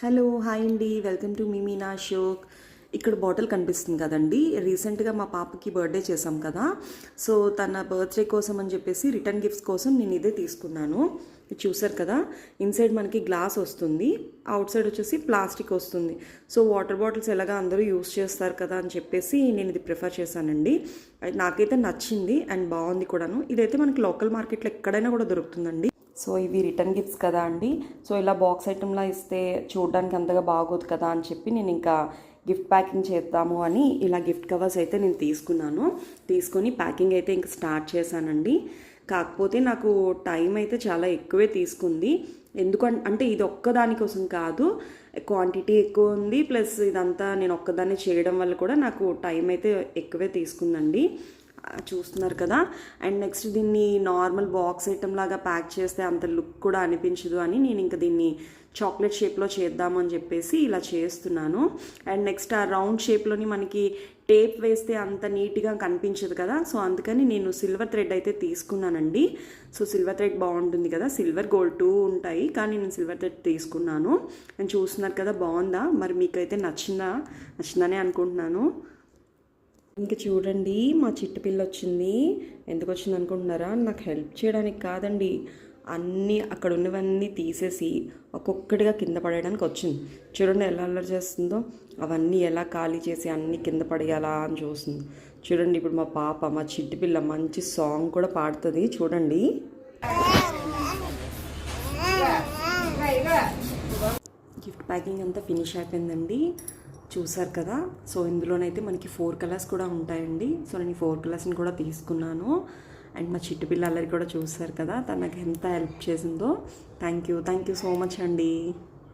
Hello hi అండి, welcome to Meena షోక్. ఇక్కడ bottle కనిపిస్తుంది కదండి. రీసెంట్గా మా పాపకి బర్త్డే చేసాం కదా, సో తన బర్త్డే కోసం అని చెప్పేసి రిటర్న్ గిఫ్ట్స్ కోసం నేను ఇదే తీసుకున్నాను. చూసారు కదా, ఇన్సైడ్ మనకి గ్లాస్ వస్తుంది, అవుట్ సైడ్ వచ్చేసి ప్లాస్టిక్ వస్తుంది. సో వాటర్ బాటిల్స్ ఎలాగా అందరూ యూస్ చేస్తారు కదా అని చెప్పేసి నేను ఇది ప్రిఫర్ చేశానండి. నాకైతే నచ్చింది అండ్ బాగుంది కూడాను. ఇదైతే మనకి లోకల్ మార్కెట్లో ఎక్కడైనా కూడా దొరుకుతుందండి. సో ఇవి రిటర్న్ గిఫ్ట్స్ కదా అండి, సో ఇలా బాక్స్ ఐటెంలా ఇస్తే చూడడానికి అంతగా బాగోదు కదా అని చెప్పి నేను ఇంకా గిఫ్ట్ ప్యాకింగ్ చేద్దాము అని ఇలా గిఫ్ట్ కవర్స్ అయితే నేను తీసుకొని ప్యాకింగ్ అయితే ఇంకా స్టార్ట్ చేశానండి. కాకపోతే నాకు టైం అయితే చాలా ఎక్కువే తీసుకుంది. ఎందుకంటే ఇది ఒక్కదానికోసం కాదు, క్వాంటిటీ ఎక్కువ ఉంది, ప్లస్ ఇదంతా నేను ఒక్కదాన్ని చేయడం వల్ల కూడా నాకు టైం అయితే ఎక్కువే తీసుకుందండి. చూస్తున్నారు కదా. అండ్ నెక్స్ట్ దీన్ని నార్మల్ బాక్స్ ఐటమ్ లాగా ప్యాక్ చేస్తే అంత లుక్ కూడా అనిపించదు అని నేను ఇంకా దీన్ని చాక్లెట్ షేప్లో చేద్దాము అని చెప్పేసి ఇలా చేస్తున్నాను. అండ్ నెక్స్ట్ ఆ రౌండ్ షేప్లోని మనకి టేప్ వేస్తే అంత నీట్గా కనిపించదు కదా, సో అందుకని నేను సిల్వర్ థ్రెడ్ అయితే తీసుకున్నానండి. సో సిల్వర్ థ్రెడ్ బాగుంటుంది కదా, సిల్వర్ గోల్డ్ 2 ఉంటాయి, కానీ నేను సిల్వర్ థ్రెడ్ తీసుకున్నాను. అండ్ చూస్తున్నారు కదా, బాగుందా? మరి మీకైతే నచ్చిందనే అనుకుంటున్నాను. ఇంక చూడండి, మా చిట్టు పిల్ల వచ్చింది. ఎందుకు వచ్చింది అనుకుంటున్నారా? నాకు హెల్ప్ చేయడానికి కాదండి, అన్నీ అక్కడ ఉన్నవన్నీ తీసేసి ఒక్కొక్కటిగా కింద పడేయడానికి వచ్చింది. చూడండి ఎలా అల్లరి చేస్తుందో, అవన్నీ ఎలా ఖాళీ చేసి అన్నీ కింద పడేయాలా అని చూస్తుంది. చూడండి, ఇప్పుడు మా పాప, మా చిట్టు పిల్ల మంచి సాంగ్ కూడా పాడుతుంది. చూడండి, గిఫ్ట్ ప్యాకింగ్ అంతా ఫినిష్ అయిపోయిందండి. చూసారు కదా. సో ఇందులోనైతే మనకి 4 కలర్స్ కూడా ఉంటాయండి. సో నేను 4 కలర్స్ని కూడా తీసుకున్నాను. అండ్ మా చిట్టు పిల్ల అల్లరి కూడా చూసారు కదా, తనకు ఎంత హెల్ప్ చేసిందో. థ్యాంక్ యూ సో మచ్ అండి.